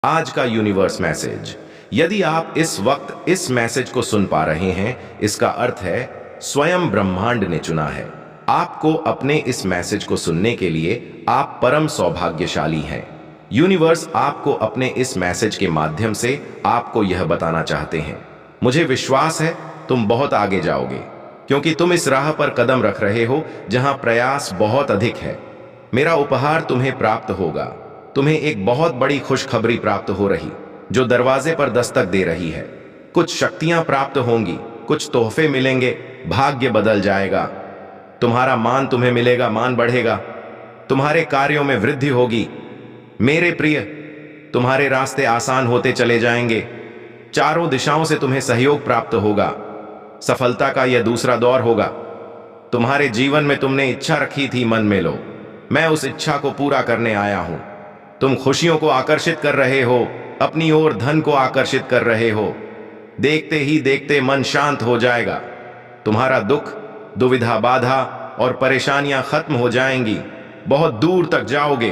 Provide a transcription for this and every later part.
आज का universe message. यदि आप इस वक्त इस मैसेज को सुन पा रहे हैं, इसका अर्थ है स्वयं ब्रह्मांड ने चुना है आपको अपने इस मैसेज को सुनने के लिए। आप परम सौभाग्यशाली हैं। यूनिवर्स आपको अपने इस मैसेज के माध्यम से आपको यह बताना चाहते हैं, मुझे विश्वास है तुम बहुत आगे जाओगे, क्योंकि तुम इस राह पर कदम रख रहे हो जहां प्रयास बहुत अधिक है। मेरा उपहार तुम्हें प्राप्त होगा। तुम्हें एक बहुत बड़ी खुशखबरी प्राप्त हो रही, जो दरवाजे पर दस्तक दे रही है। कुछ शक्तियां प्राप्त होंगी, कुछ तोहफे मिलेंगे, भाग्य बदल जाएगा। तुम्हारा मान तुम्हें मिलेगा, मान बढ़ेगा, तुम्हारे कार्यों में वृद्धि होगी। मेरे प्रिय, तुम्हारे रास्ते आसान होते चले जाएंगे। चारों दिशाओं से तुम्हें सहयोग प्राप्त होगा। सफलता का यह दूसरा दौर होगा। तुम्हारे जीवन में तुमने इच्छा रखी थी, मन में लो, मैं उस इच्छा को पूरा करने आया हूं। तुम खुशियों को आकर्षित कर रहे हो, अपनी ओर धन को आकर्षित कर रहे हो। देखते ही देखते मन शांत हो जाएगा। तुम्हारा दुख, दुविधा, बाधा और परेशानियां खत्म हो जाएंगी। बहुत दूर तक जाओगे।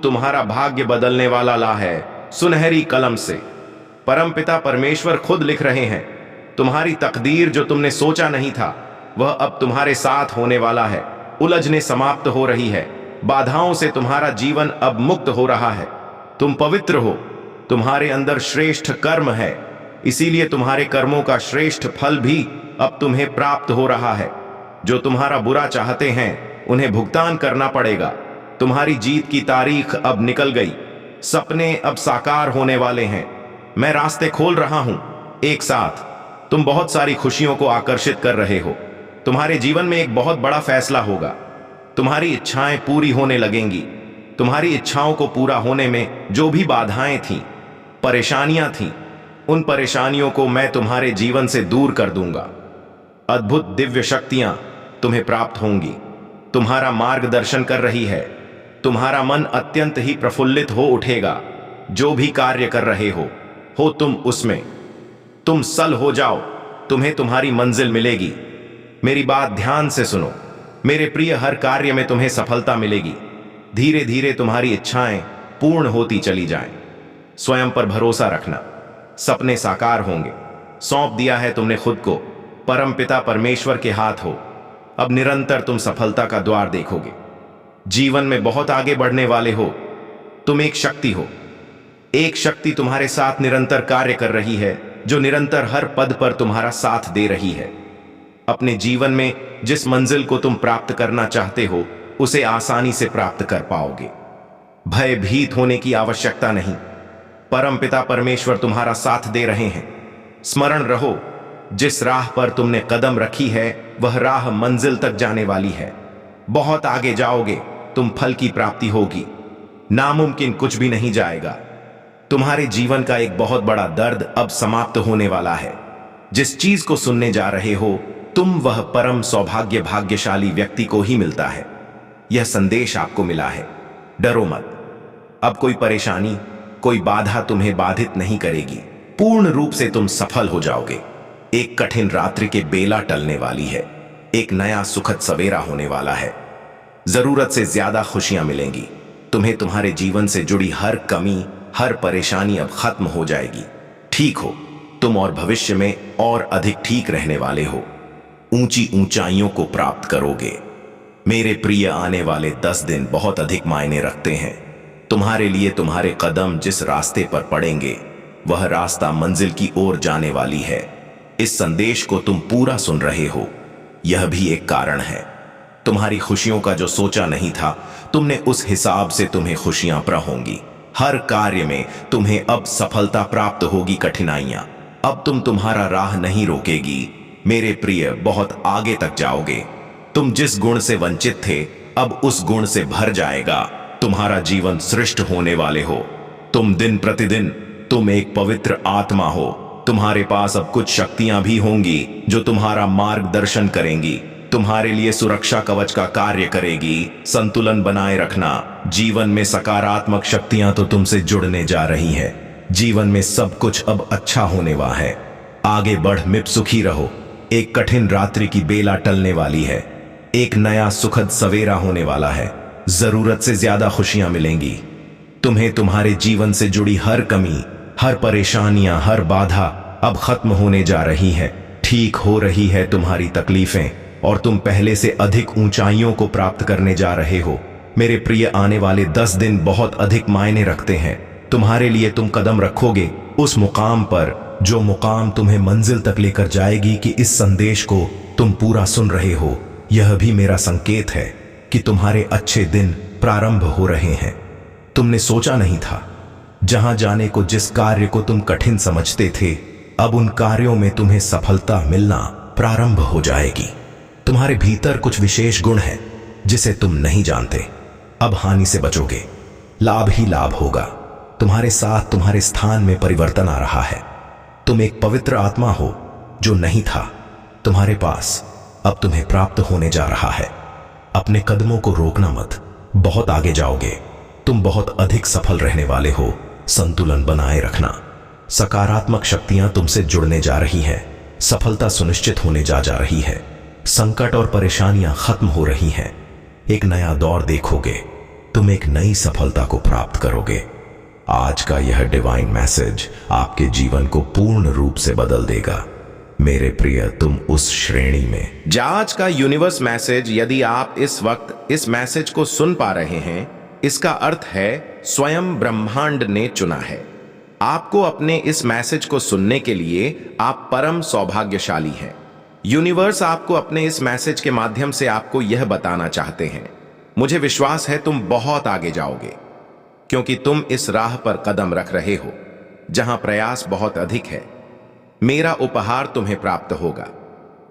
तुम्हारा भाग्य बदलने वाला ला है सुनहरी कलम से। परमपिता परमेश्वर खुद लिख रहे हैं। तुम्हारी तकदीर जो तुमने सोचा नहीं था, वह अब तुम्हारे साथ होने वाला है। उलझने समाप्त हो रही है। बाधाओं से तुम्हारा जीवन अब मुक्त हो रहा है। तुम पवित्र हो, तुम्हारे अंदर श्रेष्ठ कर्म है, इसीलिए तुम्हारे कर्मों का श्रेष्ठ फल भी अब तुम्हें प्राप्त हो रहा है। जो तुम्हारा बुरा चाहते हैं, उन्हें भुगतान करना पड़ेगा। तुम्हारी जीत की तारीख अब निकल गई। सपने अब साकार होने वाले हैं। मैं रास्ते खोल रहा हूं। एक साथ तुम बहुत सारी खुशियों को आकर्षित कर रहे हो। तुम्हारे जीवन में एक बहुत बड़ा फैसला होगा। तुम्हारी इच्छाएं पूरी होने लगेंगी। तुम्हारी इच्छाओं को पूरा होने में जो भी बाधाएं थीं, परेशानियां थीं, उन परेशानियों को मैं तुम्हारे जीवन से दूर कर दूंगा। अद्भुत दिव्य शक्तियां तुम्हें प्राप्त होंगी। तुम्हारा मार्गदर्शन कर रही है। तुम्हारा मन अत्यंत ही प्रफुल्लित हो उठेगा। जो भी कार्य कर रहे हो तुम उसमें। तुम सल हो जाओ, तुम्हें तुम्हारी मंजिल मिलेगी। मेरी बात ध्यान से सुनो मेरे प्रिय, हर कार्य में तुम्हें सफलता मिलेगी। धीरे धीरे तुम्हारी इच्छाएं पूर्ण होती चली जाएं। स्वयं पर भरोसा रखना, सपने साकार होंगे। सौंप दिया है तुमने खुद को, परमपिता परमेश्वर के हाथ हो। अब निरंतर तुम सफलता का द्वार देखोगे। जीवन में बहुत आगे बढ़ने वाले हो। तुम एक शक्ति हो। एक शक्ति तुम्हारे साथ निरंतर कार्य कर रही है, जो निरंतर हर पद पर तुम्हारा साथ दे रही है। अपने जीवन में जिस मंजिल को तुम प्राप्त करना चाहते हो, उसे आसानी से प्राप्त कर पाओगे। भयभीत होने की आवश्यकता नहीं। परमपिता परमेश्वर तुम्हारा साथ दे रहे हैं। स्मरण रहो, जिस राह पर तुमने कदम रखी है, वह राह मंजिल तक जाने वाली है। बहुत आगे जाओगे, तुम फल की प्राप्ति होगी। नामुमकिन कुछ भी नहीं जाएगा। तुम्हारे जीवन का एक बहुत बड़ा दर्द अब समाप्त होने वाला है। जिस चीज को सुनने जा रहे हो तुम, वह परम सौभाग्य भाग्यशाली व्यक्ति को ही मिलता है। यह संदेश आपको मिला है। डरो मत। अब कोई परेशानी, कोई बाधा तुम्हें बाधित नहीं करेगी। पूर्ण रूप से तुम सफल हो जाओगे। एक कठिन रात्रि के बेला टलने वाली है। एक नया सुखद सवेरा होने वाला है। जरूरत से ज्यादा खुशियां मिलेंगी। तुम्हें तुम्हारे जीवन से जुड़ी हर कमी, हर परेशानी अब खत्म हो जाएगी। ठीक हो तुम, और भविष्य में और अधिक ठीक रहने वाले हो। ऊंची ऊंचाइयों को प्राप्त करोगे। मेरे प्रिय, आने वाले 10 दिन बहुत अधिक मायने रखते हैं तुम्हारे लिए। तुम्हारे कदम जिस रास्ते पर पड़ेंगे, वह रास्ता मंजिल की ओर जाने वाली है। इस संदेश को तुम पूरा सुन रहे हो, यह भी एक कारण है। तुम्हारी खुशियों का जो सोचा नहीं था, तुमने उस हिसाब से तुम्हें खुशियां प्राप्त होंगी। हर कार्य में तुम्हें अब सफलता प्राप्त होगी। कठिनाइयां अब तुम्हारा राह नहीं रोकेगी। मेरे प्रिय, बहुत आगे तक जाओगे। तुम जिस गुण से वंचित थे, अब उस गुण से भर जाएगा। तुम्हारा जीवन श्रेष्ठ होने वाले हो। तुम दिन प्रतिदिन, तुम एक पवित्र आत्मा हो। तुम्हारे पास अब कुछ शक्तियां भी होंगी जो तुम्हारा मार्गदर्शन करेंगी, तुम्हारे लिए सुरक्षा कवच का कार्य करेगी। संतुलन बनाए रखना। जीवन में सकारात्मक शक्तियां तो तुमसे जुड़ने जा रही हैं। जीवन में सब कुछ अब अच्छा होने वाला है। आगे बढ़, मित सुखी रहो। एक कठिन रात्रि की बेला टलने वाली है। एक नया सुखद सवेरा होने वाला है। जरूरत से ज्यादा खुशियां मिलेंगी। तुम्हें तुम्हारे जीवन से जुड़ी हर कमी, हर परेशानियां, हर बाधा अब खत्म होने जा रही है। ठीक हो रही है तुम्हारी तकलीफें और तुम पहले से अधिक ऊंचाइयों को प्राप्त करने जा रहे हो। मेरे प्रिय, आने वाले 10 दिन बहुत अधिक मायने रखते हैं तुम्हारे लिए। तुम कदम रखोगे उस मुकाम पर जो मुकाम तुम्हें मंजिल तक लेकर जाएगी कि इस संदेश को तुम पूरा सुन रहे हो, यह भी मेरा संकेत है कि तुम्हारे अच्छे दिन प्रारंभ हो रहे हैं। तुमने सोचा नहीं था, जहां जाने को, जिस कार्य को तुम कठिन समझते थे, अब उन कार्यों में तुम्हें सफलता मिलना प्रारंभ हो जाएगी। तुम्हारे भीतर कुछ विशेष गुण है जिसे तुम नहीं जानते। अब हानि से बचोगे, लाभ ही लाभ होगा। तुम्हारे साथ तुम्हारे स्थान में परिवर्तन आ रहा है। तुम एक पवित्र आत्मा हो जो नहीं था तुम्हारे पास, अब तुम्हें प्राप्त होने जा रहा है। अपने कदमों को रोकना मत, बहुत आगे जाओगे। तुम बहुत अधिक सफल रहने वाले हो। संतुलन बनाए रखना। सकारात्मक शक्तियां तुमसे जुड़ने जा रही हैं। सफलता सुनिश्चित होने जा रही है। संकट और परेशानियां खत्म हो रही हैं। एक नया दौर देखोगे। तुम एक नई सफलता को प्राप्त करोगे। आज का यह डिवाइन मैसेज आपके जीवन को पूर्ण रूप से बदल देगा। मेरे प्रिय, तुम उस श्रेणी में। आज का यूनिवर्स मैसेज, यदि आप इस वक्त इस मैसेज को सुन पा रहे हैं, इसका अर्थ है स्वयं ब्रह्मांड ने चुना है आपको। अपने इस मैसेज को सुनने के लिए आप परम सौभाग्यशाली हैं। यूनिवर्स आपको अपने इस मैसेज के माध्यम से आपको यह बताना चाहते हैं, मुझे विश्वास है तुम बहुत आगे जाओगे, क्योंकि तुम इस राह पर कदम रख रहे हो जहां प्रयास बहुत अधिक है। मेरा उपहार तुम्हें प्राप्त होगा।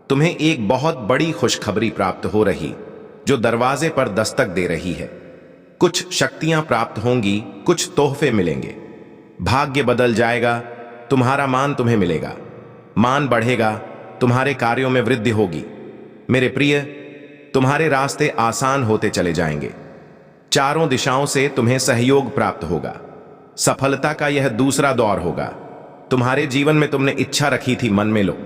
तुम्हें एक बहुत बड़ी खुशखबरी प्राप्त हो रही जो दरवाजे पर दस्तक दे रही है। कुछ शक्तियां प्राप्त होंगी, कुछ तोहफे मिलेंगे। भाग्य बदल जाएगा, तुम्हारा मान तुम्हें मिलेगा। मान बढ़ेगा, तुम्हारे कार्यों में वृद्धि होगी। मेरे प्रिय, तुम्हारे रास्ते आसान होते चले जाएंगे। चारों दिशाओं से तुम्हें सहयोग प्राप्त होगा। सफलता का यह दूसरा दौर होगा। तुम्हारे जीवन में तुमने इच्छा रखी थी, मन में लो,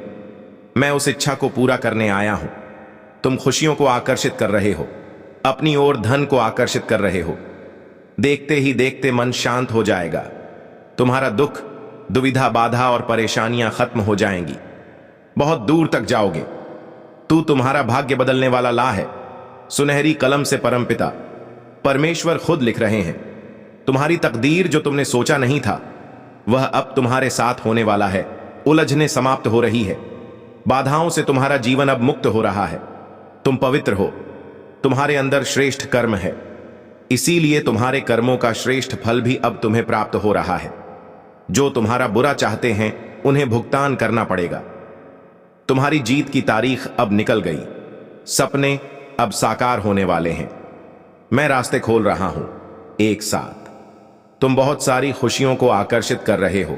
मैं उस इच्छा को पूरा करने आया हूं। तुम खुशियों को आकर्षित कर रहे हो, अपनी ओर धन को आकर्षित कर रहे हो। देखते ही देखते मन शांत हो जाएगा। तुम्हारा दुख, दुविधा, बाधा और परेशानियां खत्म हो जाएंगी। बहुत दूर तक जाओगे। तू तुम्हारा भाग्य बदलने वाला ला है। सुनहरी कलम से परमपिता परमेश्वर खुद लिख रहे हैं। तुम्हारी तकदीर जो तुमने सोचा नहीं था, वह अब तुम्हारे साथ होने वाला है। उलझने समाप्त हो रही है। बाधाओं से तुम्हारा जीवन अब मुक्त हो रहा है। तुम पवित्र हो। तुम्हारे अंदर श्रेष्ठ कर्म है, इसीलिए तुम्हारे कर्मों का श्रेष्ठ फल भी अब तुम्हें प्राप्त हो रहा है। जो तुम्हारा बुरा चाहते हैं उन्हें भुगतान करना पड़ेगा। तुम्हारी जीत की तारीख अब निकल गई। सपने अब साकार होने वाले हैं। मैं रास्ते खोल रहा हूं। एक साथ तुम बहुत सारी खुशियों को आकर्षित कर रहे हो।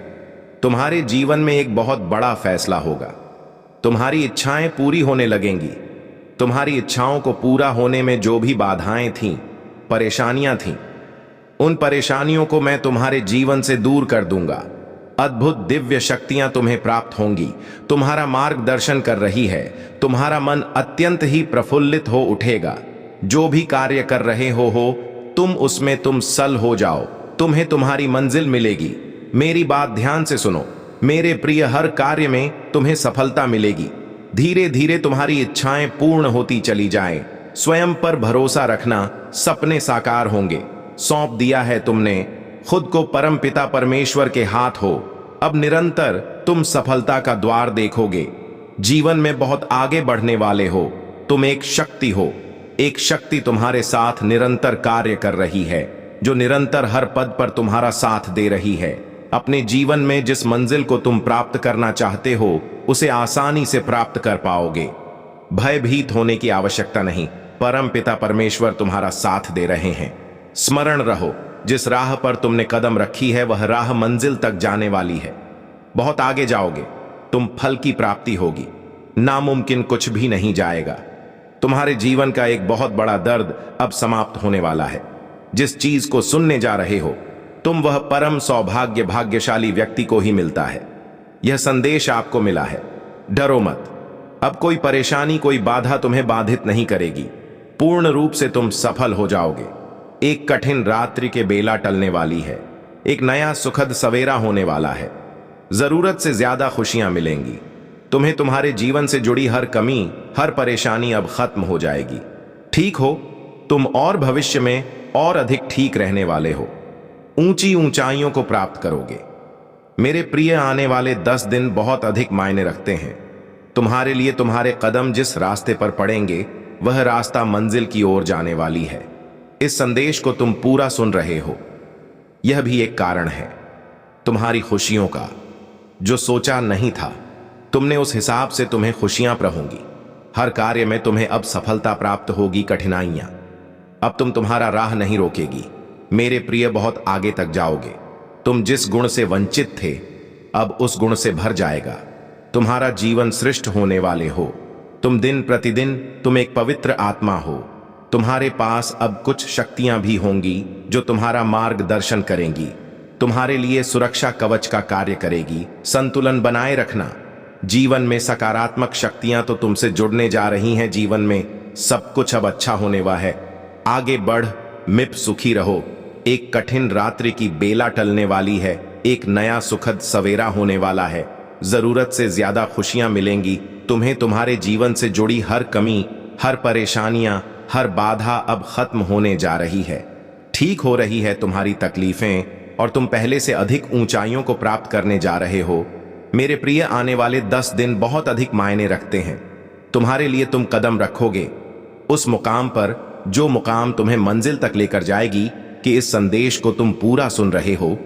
तुम्हारे जीवन में एक बहुत बड़ा फैसला होगा। तुम्हारी इच्छाएं पूरी होने लगेंगी। तुम्हारी इच्छाओं को पूरा होने में जो भी बाधाएं थीं, परेशानियां थीं, उन परेशानियों को मैं तुम्हारे जीवन से दूर कर दूंगा। अद्भुत दिव्य शक्तियां तुम्हें प्राप्त होंगी। तुम्हारा मार्गदर्शन कर रही है। तुम्हारा मन अत्यंत ही प्रफुल्लित हो उठेगा। जो भी कार्य कर रहे हो तुम उसमें तुम सल हो जाओ। तुम्हें तुम्हारी मंजिल मिलेगी। मेरी बात ध्यान से सुनो मेरे प्रिय, हर कार्य में तुम्हें सफलता मिलेगी। धीरे धीरे तुम्हारी इच्छाएं पूर्ण होती चली जाएं। स्वयं पर भरोसा रखना, सपने साकार होंगे। सौंप दिया है तुमने खुद को परम पिता परमेश्वर के हाथ हो। अब निरंतर तुम सफलता का द्वार देखोगे। जीवन में बहुत आगे बढ़ने वाले हो। तुम एक शक्ति हो। एक शक्ति तुम्हारे साथ निरंतर कार्य कर रही है, जो निरंतर हर पद पर तुम्हारा साथ दे रही है। अपने जीवन में जिस मंजिल को तुम प्राप्त करना चाहते हो, उसे आसानी से प्राप्त कर पाओगे। भयभीत होने की आवश्यकता नहीं। परम पिता परमेश्वर तुम्हारा साथ दे रहे हैं। स्मरण रहो, जिस राह पर तुमने कदम रखी है वह राह मंजिल तक जाने वाली है। बहुत आगे जाओगे। तुम फल की प्राप्ति होगी। नामुमकिन कुछ भी नहीं जाएगा। तुम्हारे जीवन का एक बहुत बड़ा दर्द अब समाप्त होने वाला है। जिस चीज को सुनने जा रहे हो तुम, वह परम सौभाग्य भाग्यशाली व्यक्ति को ही मिलता है। यह संदेश आपको मिला है। डरो मत। अब कोई परेशानी, कोई बाधा तुम्हें बाधित नहीं करेगी। पूर्ण रूप से तुम सफल हो जाओगे। एक कठिन रात्रि के बेला टलने वाली है। एक नया सुखद सवेरा होने वाला है। जरूरत से ज्यादा खुशियां मिलेंगी। तुम्हें तुम्हारे जीवन से जुड़ी हर कमी, हर परेशानी अब खत्म हो जाएगी। ठीक हो तुम और भविष्य में और अधिक ठीक रहने वाले हो। ऊंची ऊंचाइयों को प्राप्त करोगे। मेरे प्रिय, आने वाले 10 दिन बहुत अधिक मायने रखते हैं तुम्हारे लिए। तुम्हारे कदम जिस रास्ते पर पड़ेंगे वह रास्ता मंजिल की ओर जाने वाली है। इस संदेश को तुम पूरा सुन रहे हो, यह भी एक कारण है तुम्हारी खुशियों का। जो सोचा नहीं था तुमने, उस हिसाब से तुम्हें खुशियां प्रहोंगी। हर कार्य में तुम्हें अब सफलता प्राप्त होगी। कठिनाइयां अब तुम्हारा राह नहीं रोकेगी। मेरे प्रिय, बहुत आगे तक जाओगे। तुम जिस गुण से वंचित थे अब उस गुण से भर जाएगा। तुम्हारा जीवन श्रेष्ठ होने वाले हो। तुम दिन प्रतिदिन तुम एक पवित्र आत्मा हो। तुम्हारे पास अब कुछ शक्तियां भी होंगी जो तुम्हारा मार्गदर्शन करेंगी, तुम्हारे लिए सुरक्षा कवच का कार्य करेगी। संतुलन बनाए रखना। जीवन में सकारात्मक शक्तियां तो तुमसे जुड़ने जा रही हैं। जीवन में सब कुछ अब अच्छा होने वाला है। आगे बढ़, मिप सुखी रहो। एक कठिन रात्रि की बेला टलने वाली है। एक नया सुखद सवेरा होने वाला है। जरूरत से ज्यादा खुशियां मिलेंगी। तुम्हें तुम्हारे जीवन से जुड़ी हर कमी, हर परेशानियां, हर बाधा अब खत्म होने जा रही है। ठीक हो रही है तुम्हारी तकलीफें और तुम पहले से अधिक ऊंचाइयों को प्राप्त करने जा रहे हो। मेरे प्रिय, आने वाले 10 दिन बहुत अधिक मायने रखते हैं तुम्हारे लिए। तुम कदम रखोगे उस मुकाम पर जो मुकाम तुम्हें मंजिल तक लेकर जाएगी। कि इस संदेश को तुम पूरा सुन रहे हो,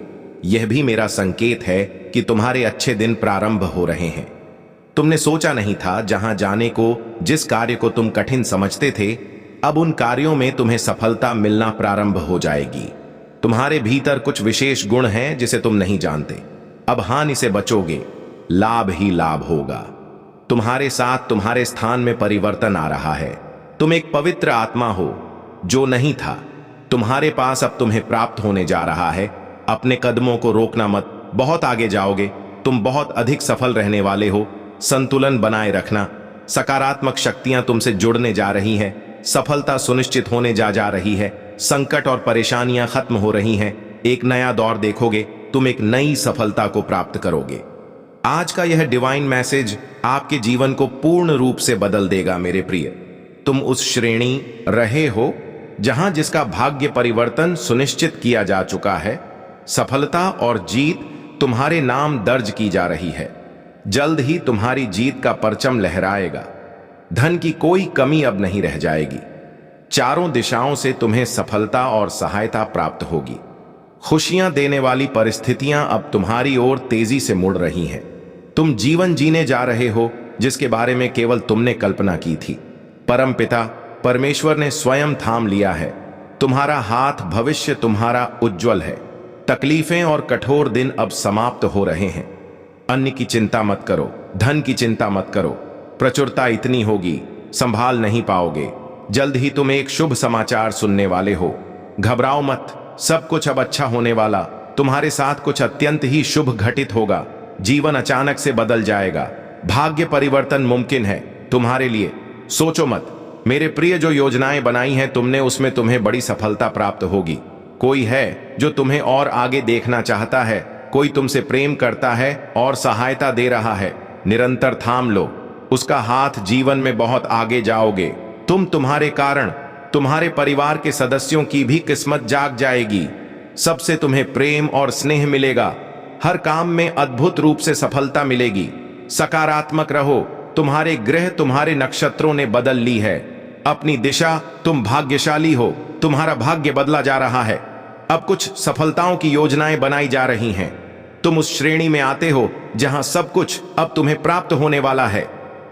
यह भी मेरा संकेत है कि तुम्हारे अच्छे दिन प्रारंभ हो रहे हैं। तुमने सोचा नहीं था जहां जाने को, जिस कार्य को तुम कठिन समझते थे, अब उन कार्यों में तुम्हें सफलता मिलना प्रारंभ हो जाएगी। तुम्हारे भीतर कुछ विशेष गुण हैं जिसे तुम नहीं जानते। अब हानि से बचोगे, लाभ ही लाभ होगा। तुम्हारे साथ तुम्हारे स्थान में परिवर्तन आ रहा है। तुम एक पवित्र आत्मा हो। जो नहीं था तुम्हारे पास अब तुम्हें प्राप्त होने जा रहा है। अपने कदमों को रोकना मत, बहुत आगे जाओगे। तुम बहुत अधिक सफल रहने वाले हो। संतुलन बनाए रखना। सकारात्मक शक्तियां तुमसे जुड़ने जा रही हैं। सफलता सुनिश्चित होने जा रही है। संकट और परेशानियां खत्म हो रही हैं। एक नया दौर देखोगे। तुम एक नई सफलता को प्राप्त करोगे। आज का यह डिवाइन मैसेज आपके जीवन को पूर्ण रूप से बदल देगा। मेरे प्रिय, तुम उस श्रेणी रहे हो जहां जिसका भाग्य परिवर्तन सुनिश्चित किया जा चुका है। सफलता और जीत तुम्हारे नाम दर्ज की जा रही है। जल्द ही तुम्हारी जीत का परचम लहराएगा। धन की कोई कमी अब नहीं रह जाएगी। चारों दिशाओं से तुम्हें सफलता और सहायता प्राप्त होगी। खुशियां देने वाली परिस्थितियां अब तुम्हारी ओर तेजी से मुड़ रही हैं। तुम जीवन जीने जा रहे हो जिसके बारे में केवल तुमने कल्पना की थी। परमपिता परमेश्वर ने स्वयं थाम लिया है तुम्हारा हाथ। भविष्य तुम्हारा उज्जवल है। तकलीफें और कठोर दिन अब समाप्त हो रहे हैं। अन्न की चिंता मत करो, धन की चिंता मत करो। प्रचुरता इतनी होगी संभाल नहीं पाओगे। जल्द ही तुम एक शुभ समाचार सुनने वाले हो। घबराओ मत, सब कुछ अब अच्छा होने वाला। तुम्हारे साथ कुछ अत्यंत ही शुभ घटित होगा। जीवन अचानक से बदल जाएगा। भाग्य परिवर्तन मुमकिन है तुम्हारे लिए। सोचो मत मेरे प्रिय, जो योजनाएं बनाई हैं तुमने, उसमें तुम्हें बड़ी सफलता प्राप्त होगी। कोई है जो तुम्हें और आगे देखना चाहता है। कोई तुमसे प्रेम करता है और सहायता दे रहा है। निरंतर थाम लो उसका हाथ। जीवन में बहुत आगे जाओगे। तुम्हारे कारण तुम्हारे परिवार के सदस्यों की भी किस्मत जाग जाएगी। सबसे तुम्हें प्रेम और स्नेह मिलेगा। हर काम में अद्भुत रूप से सफलता मिलेगी। सकारात्मक रहो। तुम्हारे ग्रह तुम्हारे नक्षत्रों ने बदल ली है अपनी दिशा। तुम भाग्यशाली हो। तुम्हारा भाग्य बदला जा रहा है। अब कुछ सफलताओं की योजनाएं बनाई जा रही हैं। तुम उस श्रेणी में आते हो जहां सब कुछ अब तुम्हें प्राप्त होने वाला है।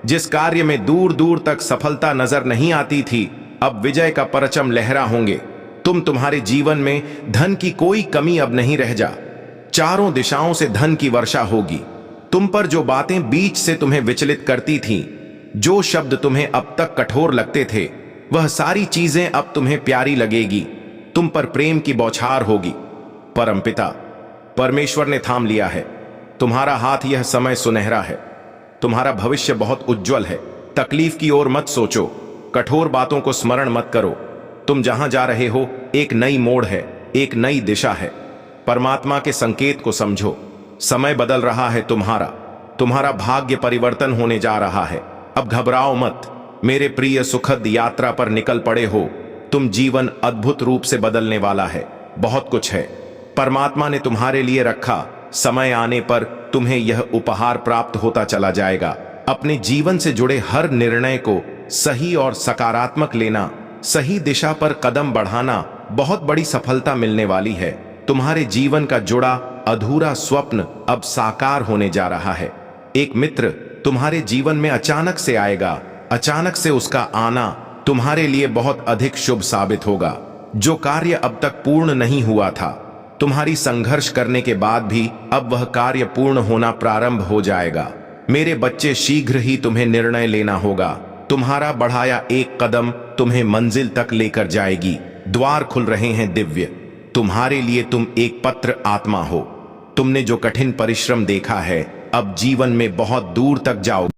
जिस कार्य में दूर दूर तक सफलता नजर नहीं आती थी, अब विजय का परचम लहरा होंगे। तुम्हारे जीवन में धन की कोई कमी अब नहीं रह जा। चारों दिशाओं से धन की वर्षा होगी। तुम पर जो बातें बीच से तुम्हें विचलित करती थीं, जो शब्द तुम्हें अब तक कठोर लगते थे, वह सारी चीजें अब तुम्हें प्यारी लगेगी। तुम पर प्रेम की बौछार होगी। परमपिता परमेश्वर ने थाम लिया है तुम्हारा हाथ। यह समय सुनहरा है। तुम्हारा भविष्य बहुत उज्जवल है। तकलीफ की ओर मत सोचो। कठोर बातों को स्मरण मत करो। तुम जहां जा रहे हो एक नई मोड़ है, एक नई दिशा है। परमात्मा के संकेत को समझो। समय बदल रहा है, तुम्हारा भाग्य परिवर्तन होने जा रहा है। अब घबराओ मत, मेरे प्रिय सुखद यात्रा पर निकल पड़े हो। तुम जीवन अद्भुत रूप से बदलने वाला है। बहुत कुछ है परमात्मा ने तुम्हारे लिए रखा। समय आने पर तुम्हें यह उपहार प्राप्त होता चला जाएगा। अपने जीवन से जुड़े हर निर्णय को सही और सकारात्मक लेना, सही दिशा पर कदम बढ़ाना बहुत बड़ी सफलता मिलने वाली है। तुम्हारे जीवन का जुड़ा अधूरा स्वप्न अब साकार होने जा रहा है। एक मित्र तुम्हारे जीवन में अचानक से आएगा। अचानक से उसका आना तुम्हारे लिए बहुत अधिक शुभ साबित होगा। जो कार्य अब तक पूर्ण नहीं हुआ था, तुम्हारी संघर्ष करने के बाद भी अब वह कार्य पूर्ण होना प्रारंभ हो जाएगा। मेरे बच्चे, शीघ्र ही तुम्हें निर्णय लेना होगा। तुम्हारा बढ़ाया एक कदम तुम्हें मंजिल तक लेकर जाएगी। द्वार खुल रहे हैं दिव्य तुम्हारे लिए। तुम एक पत्र आत्मा हो। तुमने जो कठिन परिश्रम देखा है, अब जीवन में बहुत दूर तक जाओगे।